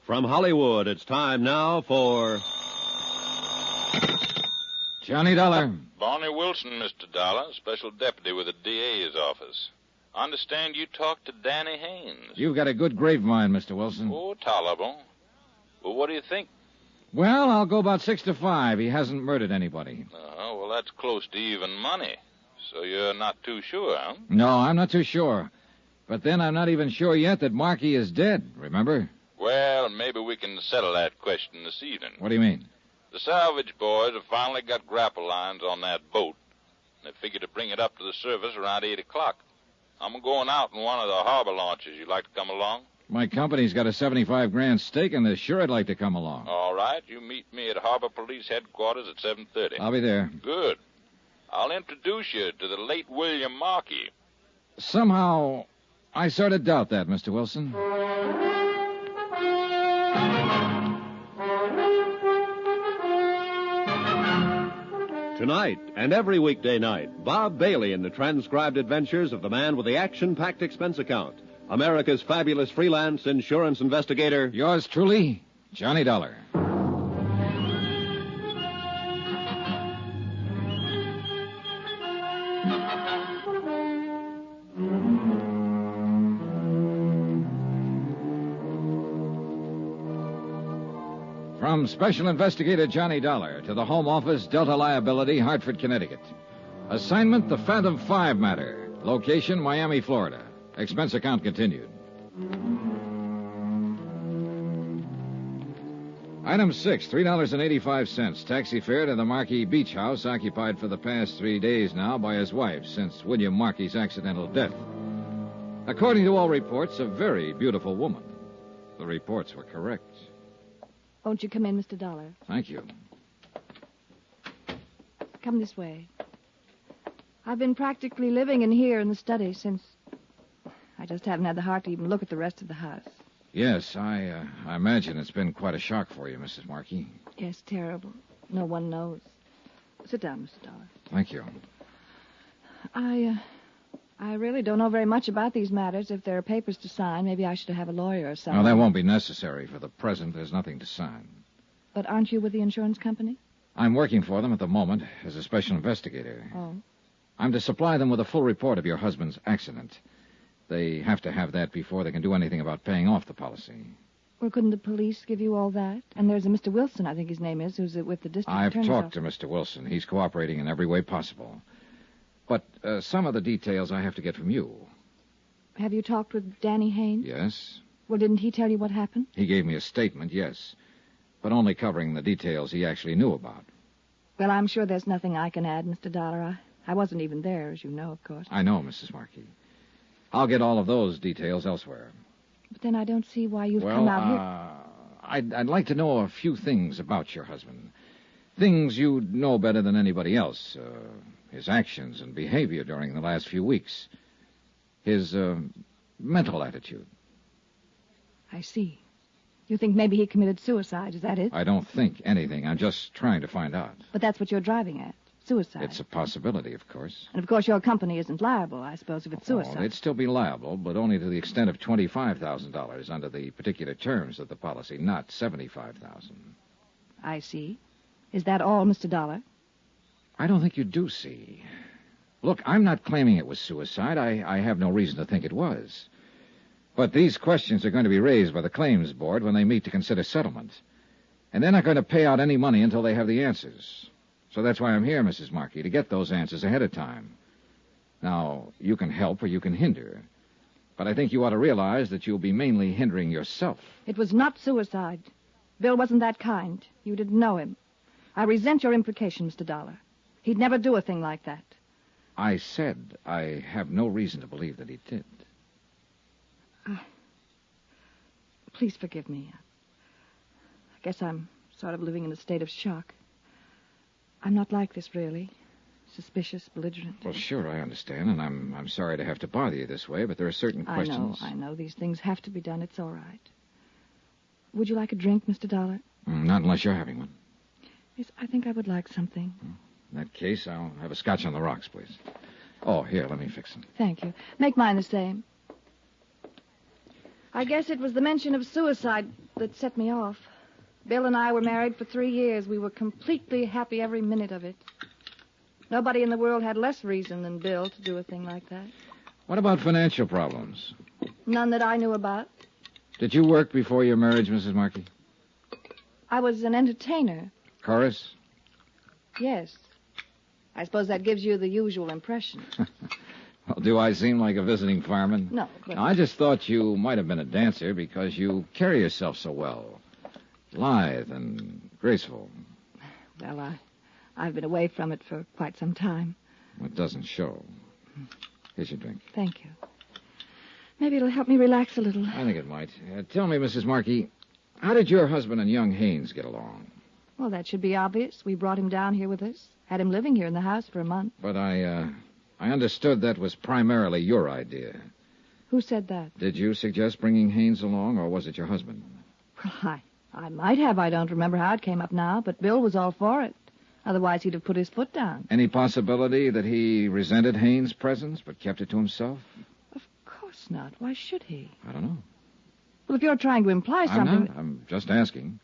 From Hollywood, it's time now for... Johnny Dollar. Barney Wilson, Mr. Dollar, special deputy with the DA's office. I understand you talked to Danny Haynes. You've got a good grapevine, Mr. Wilson. Oh, tolerable. Well, what do you think? Well, I'll go about 6 to 5. He hasn't murdered anybody. Oh, well, that's close to even money. So you're not too sure, huh? No, I'm not too sure. But then I'm not even sure yet that Markey is dead, remember? Well, maybe we can settle that question this evening. What do you mean? The salvage boys have finally got grapple lines on that boat. They figure to bring it up to the surface around 8 o'clock. I'm going out in one of the harbor launches. You like to come along? My company's got a 75 grand stake in this. Sure, I'd like to come along. All right. You meet me at Harbor Police Headquarters at 7:30. I'll be there. Good. I'll introduce you to the late William Markey. Somehow, I sort of doubt that, Mr. Wilson. Tonight and every weekday night, Bob Bailey in the transcribed adventures of the man with the action-packed expense account, America's fabulous freelance insurance investigator. Yours truly, Johnny Dollar. From Special Investigator Johnny Dollar to the Home Office, Delta Liability, Hartford, Connecticut. Assignment, the Fathom 5 matter. Location, Miami, Florida. Expense account continued. Item 6, $3.85. Taxi fare to the Markey Beach House, occupied for the past 3 days now by his wife since William Markey's accidental death. According to all reports, a very beautiful woman. The reports were correct. Won't you come in, Mr. Dollar? Thank you. Come this way. I've been practically living in here in the study since... I just haven't had the heart to even look at the rest of the house. Yes, I imagine it's been quite a shock for you, Mrs. Markey. Yes, terrible. No one knows. Sit down, Mr. Dollar. Thank you. I really don't know very much about these matters. If there are papers to sign, maybe I should have a lawyer or something. No, that won't be necessary. For the present, there's nothing to sign. But aren't you with the insurance company? I'm working for them at the moment as a special investigator. Oh. I'm to supply them with a full report of your husband's accident. They have to have that before they can do anything about paying off the policy. Well, couldn't the police give you all that? And there's a Mr. Wilson, I think his name is, who's with the district attorney's I've talked office. to Mr. Wilson. He's cooperating in every way possible. But some of the details I have to get from you. Have you talked with Danny Haynes? Yes. Well, didn't he tell you what happened? He gave me a statement, yes. But only covering the details he actually knew about. Well, I'm sure there's nothing I can add, Mr. Dollar. I wasn't even there, as you know, of course. I know, Mrs. Markey. I'll get all of those details elsewhere. But then I don't see why you've come out here. I'd like to know a few things about your husband. Things you know better than anybody else. His actions and behavior during the last few weeks. His mental attitude. I see. You think maybe he committed suicide, is that it? I don't think anything. I'm just trying to find out. But that's what you're driving at. Suicide. It's a possibility, of course. And, of course, your company isn't liable, I suppose, if it's suicide. Oh, they'd still be liable, but only to the extent of $25,000 under the particular terms of the policy, not $75,000. I see. Is that all, Mr. Dollar? I don't think you do see. Look, I'm not claiming it was suicide. I have no reason to think it was. But these questions are going to be raised by the claims board when they meet to consider settlement. And they're not going to pay out any money until they have the answers. So that's why I'm here, Mrs. Markey, to get those answers ahead of time. Now, you can help or you can hinder. But I think you ought to realize that you'll be mainly hindering yourself. It was not suicide. Bill wasn't that kind. You didn't know him. I resent your implication, Mr. Dollar. He'd never do a thing like that. I said I have no reason to believe that he did. Please forgive me. I guess I'm sort of living in a state of shock. I'm not like this, really. Suspicious, belligerent. Well, sure, I understand, and I'm sorry to have to bother you this way, but there are certain questions... I know. These things have to be done. It's all right. Would you like a drink, Mr. Dollar? Not unless you're having one. Yes, I think I would like something. In that case, I'll have a scotch on the rocks, please. Oh, here, let me fix it. Thank you. Make mine the same. I guess it was the mention of suicide. that set me off. Bill and I were married for 3 years. We were completely happy every minute of it. Nobody in the world had less reason than Bill to do a thing like that. What about financial problems? None that I knew about. Did you work before your marriage, Mrs. Markey? I was an entertainer. Chorus? Yes. I suppose that gives you the usual impression. Well, do I seem like a visiting fireman? No, but... I just thought you might have been a dancer because you carry yourself so well. Lithe and graceful. Well, I've been away from it for quite some time. It doesn't show. Here's your drink. Thank you. Maybe it'll help me relax a little. I think it might. Tell me, Mrs. Markey, how did your husband and young Haynes get along? Well, that should be obvious. We brought him down here with us. Had him living here in the house for a month. But I understood that was primarily your idea. Who said that? Did you suggest bringing Haynes along, or was it your husband? Well, I might have. I don't remember how it came up now, but Bill was all for it. Otherwise, he'd have put his foot down. Any possibility that he resented Haynes' presence but kept it to himself? Of course not. Why should he? I don't know. Well, if you're trying to imply something... I'm not. I'm just asking.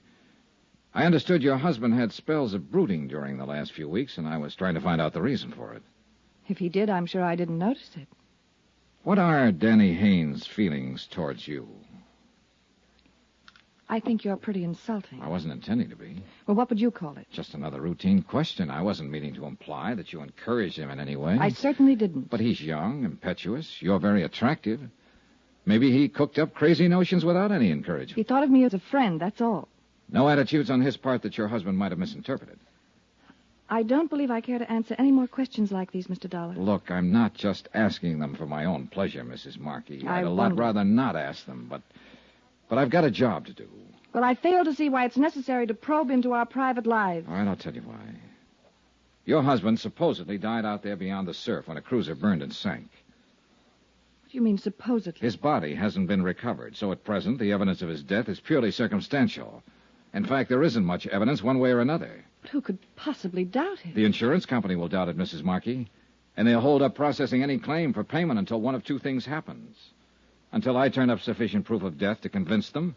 I understood your husband had spells of brooding during the last few weeks, and I was trying to find out the reason for it. If he did, I'm sure I didn't notice it. What are Danny Haynes' feelings towards you? I think you're pretty insulting. I wasn't intending to be. Well, what would you call it? Just another routine question. I wasn't meaning to imply that you encouraged him in any way. I certainly didn't. But he's young, impetuous. You're very attractive. Maybe he cooked up crazy notions without any encouragement. He thought of me as a friend, that's all. No attitudes on his part that your husband might have misinterpreted. I don't believe I care to answer any more questions like these, Mr. Dollar. Look, I'm not just asking them for my own pleasure, Mrs. Markey. I'd a lot wonder. rather not ask them, but I've got a job to do. Well, I fail to see why it's necessary to probe into our private lives. All right, I'll tell you why. Your husband supposedly died out there beyond the surf when a cruiser burned and sank. What do you mean, supposedly? His body hasn't been recovered, so at present the evidence of his death is purely circumstantial. In fact, there isn't much evidence one way or another. But who could possibly doubt it? The insurance company will doubt it, Mrs. Markey, and they'll hold up processing any claim for payment until one of two things happens. Until I turn up sufficient proof of death to convince them,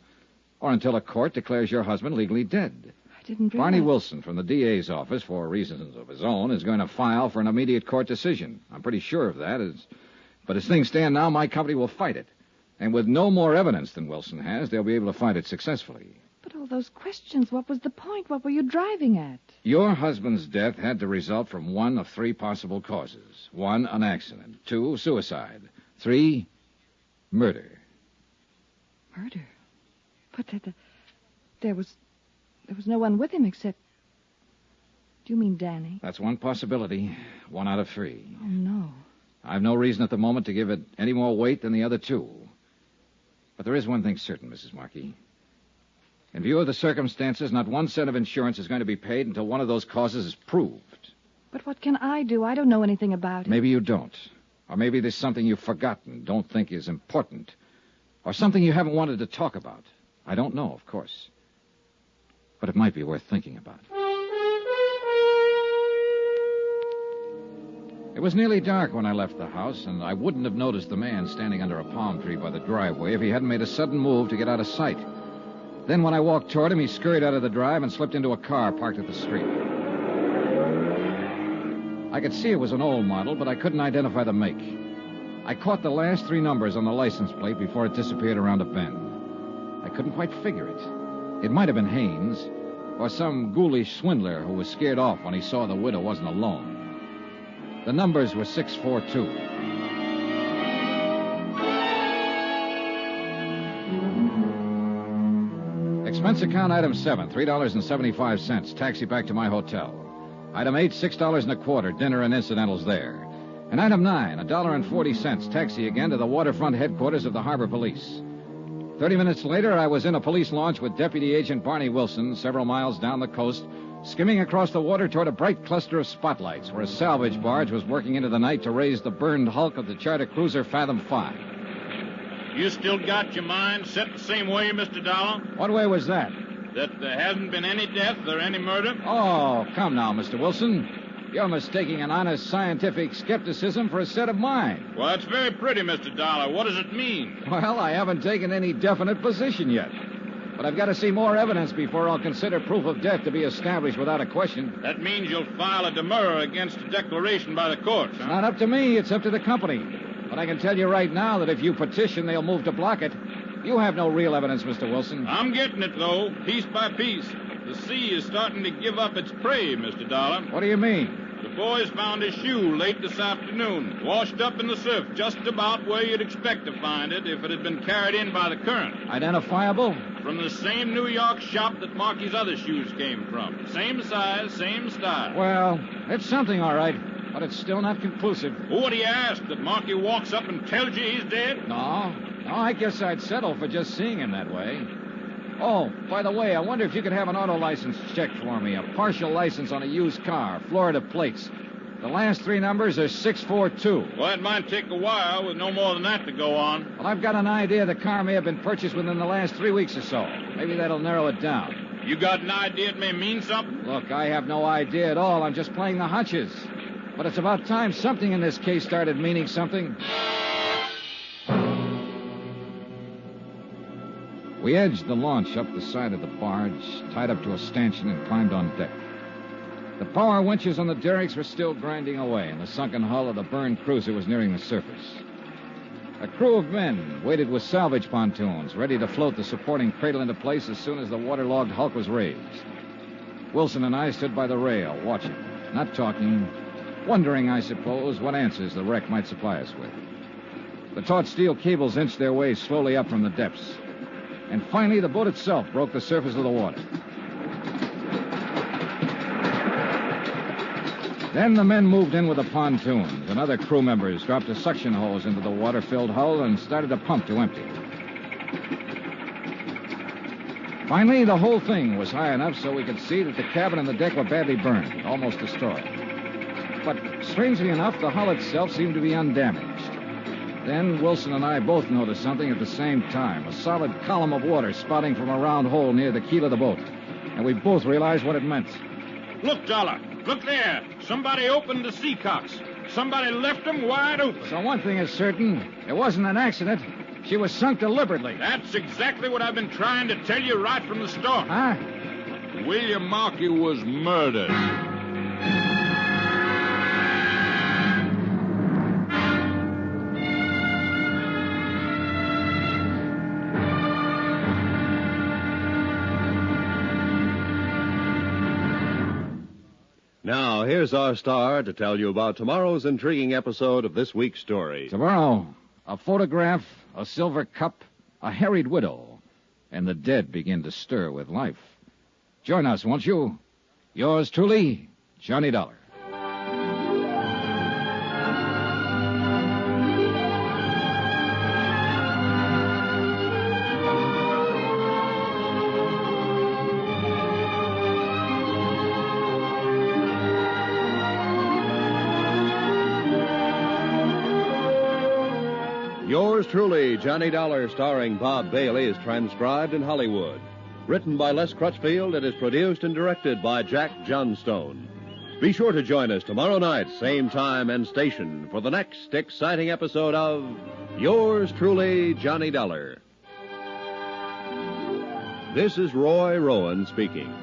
or until a court declares your husband legally dead. I didn't realize... Barney Wilson from the DA's office, for reasons of his own, is going to file for an immediate court decision. I'm pretty sure of that. But as things stand now, my company will fight it. And with no more evidence than Wilson has, they'll be able to fight it successfully. But all those questions, what was the point? What were you driving at? Your husband's death had to result from one of three possible causes. 1, an accident. 2, suicide. 3, murder. Murder? But there was no one with him except... Do you mean Danny? That's one possibility. 1 out of 3. Oh, no. I've no reason at the moment to give it any more weight than the other 2. But there is one thing certain, Mrs. Markey. In view of the circumstances, not 1 cent of insurance is going to be paid until one of those causes is proved. But what can I do? I don't know anything about it. Maybe you don't. Or maybe there's something you've forgotten, don't think is important. Or something you haven't wanted to talk about. I don't know, of course. But it might be worth thinking about. It was nearly dark when I left the house, and I wouldn't have noticed the man standing under a palm tree by the driveway if he hadn't made a sudden move to get out of sight. Then when I walked toward him, he scurried out of the drive and slipped into a car parked at the street. I could see it was an old model, but I couldn't identify the make. I caught the last 3 numbers on the license plate before it disappeared around a bend. I couldn't quite figure it. It might have been Haynes, or some ghoulish swindler who was scared off when he saw the widow wasn't alone. The numbers were 642. Expense account item 7, $3.75. Taxi back to my hotel. Item 8, $6.25. Dinner and incidentals there. And item 9, $1.40. Taxi again to the waterfront headquarters of the Harbor Police. 30 minutes later, I was in a police launch with Deputy Agent Barney Wilson, several miles down the coast, skimming across the water toward a bright cluster of spotlights where a salvage barge was working into the night to raise the burned hulk of the charter cruiser Fathom 5. You still got your mind set the same way, Mr. Dollar? What way was that? That there hasn't been any death or any murder? Oh, come now, Mr. Wilson. You're mistaking an honest scientific skepticism for a set of mind. Well, that's very pretty, Mr. Dollar. What does it mean? Well, I haven't taken any definite position yet. But I've got to see more evidence before I'll consider proof of death to be established without a question. That means you'll file a demurrer against a declaration by the courts, It's huh? not up to me. It's up to the company. But I can tell you right now that if you petition, they'll move to block it. You have no real evidence, Mr. Wilson. I'm getting it, though, piece by piece. The sea is starting to give up its prey, Mr. Dollar. What do you mean? The boys found his shoe late this afternoon, washed up in the surf, just about where you'd expect to find it if it had been carried in by the current. Identifiable? From the same New York shop that Marky's other shoes came from. Same size, same style. Well, it's something, all right. But it's still not conclusive. What do you ask? That Marky walks up and tells you he's dead? No, I guess I'd settle for just seeing him that way. Oh, by the way, I wonder if you could have an auto license check for me. A partial license on a used car, Florida plates. The last 3 numbers are 642. Well, it might take a while with no more than that to go on. Well, I've got an idea the car may have been purchased within the last 3 weeks or so. Maybe that'll narrow it down. You got an idea it may mean something? Look, I have no idea at all. I'm just playing the hunches. But it's about time something in this case started meaning something. We edged the launch up the side of the barge, tied up to a stanchion, and climbed on deck. The power winches on the derricks were still grinding away, and the sunken hull of the burned cruiser was nearing the surface. A crew of men waited with salvage pontoons, ready to float the supporting cradle into place as soon as the waterlogged hulk was raised. Wilson and I stood by the rail, watching, not talking, wondering, I suppose, what answers the wreck might supply us with. The taut steel cables inched their way slowly up from the depths. And finally, the boat itself broke the surface of the water. Then the men moved in with the pontoons, and other crew members dropped a suction hose into the water-filled hull and started to pump to empty. Finally, the whole thing was high enough so we could see that the cabin and the deck were badly burned, almost destroyed. But strangely enough, the hull itself seemed to be undamaged. Then Wilson and I both noticed something at the same time, a solid column of water spouting from a round hole near the keel of the boat. And we both realized what it meant. Look, Dollar. Look there. Somebody opened the sea cocks. Somebody left them wide open. So one thing is certain. It wasn't an accident. She was sunk deliberately. That's exactly what I've been trying to tell you right from the start. Huh? William Markey was murdered. Now, here's our star to tell you about tomorrow's intriguing episode of this week's story. Tomorrow, a photograph, a silver cup, a harried widow, and the dead begin to stir with life. Join us, won't you? Yours truly, Johnny Dollar. Yours truly, Johnny Dollar, starring Bob Bailey, is transcribed in Hollywood. Written by Les Crutchfield, it is produced and directed by Jack Johnstone. Be sure to join us tomorrow night, same time and station, for the next exciting episode of Yours truly, Johnny Dollar. This is Roy Rowan speaking.